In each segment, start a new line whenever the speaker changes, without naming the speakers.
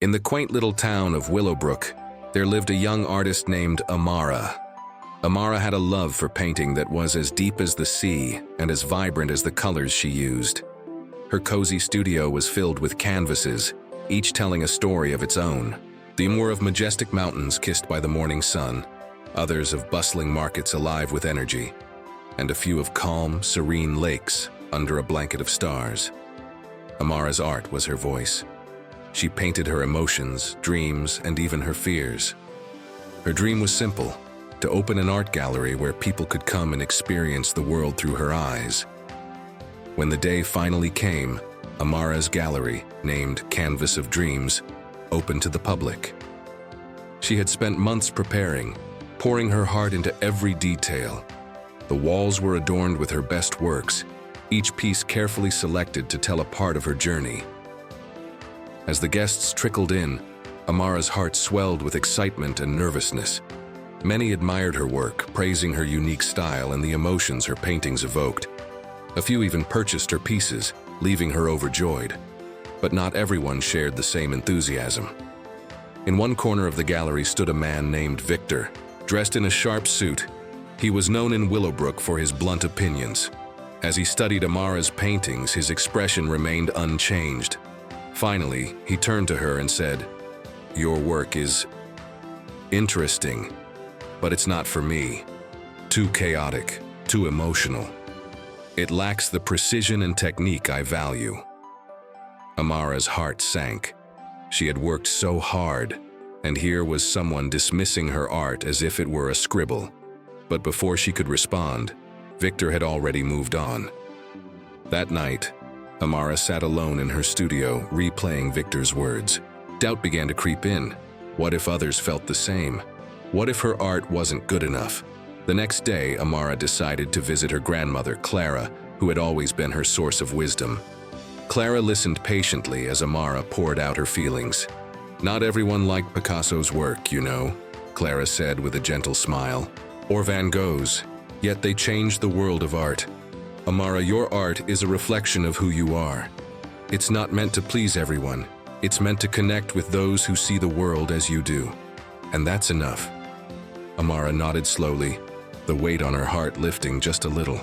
In the quaint little town of Willowbrook, there lived a young artist named Amara. Amara had a love for painting that was as deep as the sea and as vibrant as the colors she used. Her cozy studio was filled with canvases, each telling a story of its own. Some were of majestic mountains kissed by the morning sun, others of bustling markets alive with energy, and a few of calm, serene lakes under a blanket of stars. Amara's art was her voice. She painted her emotions, dreams, and even her fears. Her dream was simple: to open an art gallery where people could come and experience the world through her eyes. When the day finally came, Amara's gallery, named Canvas of Dreams, opened to the public. She had spent months preparing, pouring her heart into every detail. The walls were adorned with her best works, each piece carefully selected to tell a part of her journey. As the guests trickled in, Amara's heart swelled with excitement and nervousness. Many admired her work, praising her unique style and the emotions her paintings evoked. A few even purchased her pieces, leaving her overjoyed. But not everyone shared the same enthusiasm. In one corner of the gallery stood a man named Victor, dressed in a sharp suit. He was known in Willowbrook for his blunt opinions. As he studied Amara's paintings, his expression remained unchanged. Finally, he turned to her and said, "Your work is interesting, but it's not for me. Too chaotic, too emotional. It lacks the precision and technique I value." Amara's heart sank. She had worked so hard, and here was someone dismissing her art as if it were a scribble. But before she could respond, Victor had already moved on. That night, Amara sat alone in her studio, replaying Victor's words. Doubt began to creep in. What if others felt the same? What if her art wasn't good enough? The next day, Amara decided to visit her grandmother, Clara, who had always been her source of wisdom. Clara listened patiently as Amara poured out her feelings. "Not everyone liked Picasso's work, you know," Clara said with a gentle smile. "Or Van Gogh's, yet they changed the world of art. Amara, your art is a reflection of who you are. It's not meant to please everyone. It's meant to connect with those who see the world as you do. And that's enough." Amara nodded slowly, the weight on her heart lifting just a little.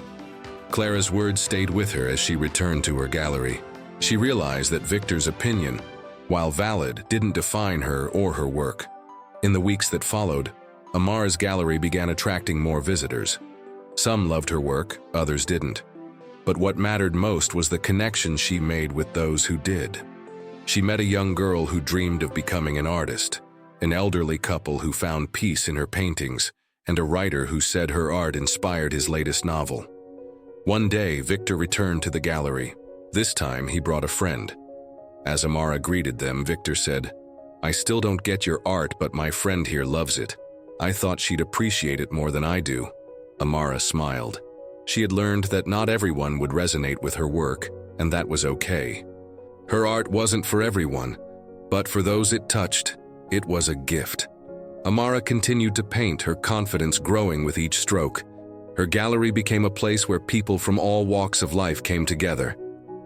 Clara's words stayed with her as she returned to her gallery. She realized that Victor's opinion, while valid, didn't define her or her work. In the weeks that followed, Amara's gallery began attracting more visitors. Some loved her work, others didn't. But what mattered most was the connection she made with those who did. She met a young girl who dreamed of becoming an artist, an elderly couple who found peace in her paintings, and a writer who said her art inspired his latest novel. One day, Victor returned to the gallery. This time, he brought a friend. As Amara greeted them, Victor said, "I still don't get your art, but my friend here loves it. I thought she'd appreciate it more than I do." Amara smiled. She had learned that not everyone would resonate with her work, and that was okay. Her art wasn't for everyone, but for those it touched, it was a gift. Amara continued to paint, her confidence growing with each stroke. Her gallery became a place where people from all walks of life came together,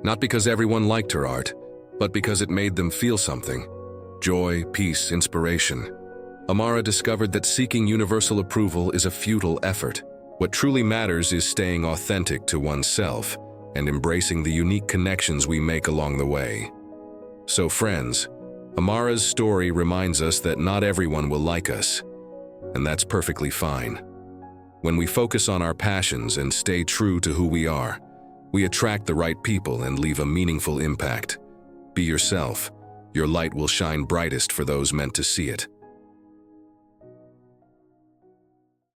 not because everyone liked her art, but because it made them feel something: joy, peace, inspiration. Amara discovered that seeking universal approval is a futile effort. What truly matters is staying authentic to oneself and embracing the unique connections we make along the way. So friends, Amara's story reminds us that not everyone will like us, and that's perfectly fine. When we focus on our passions and stay true to who we are, we attract the right people and leave a meaningful impact. Be yourself. Your light will shine brightest for those meant to see it.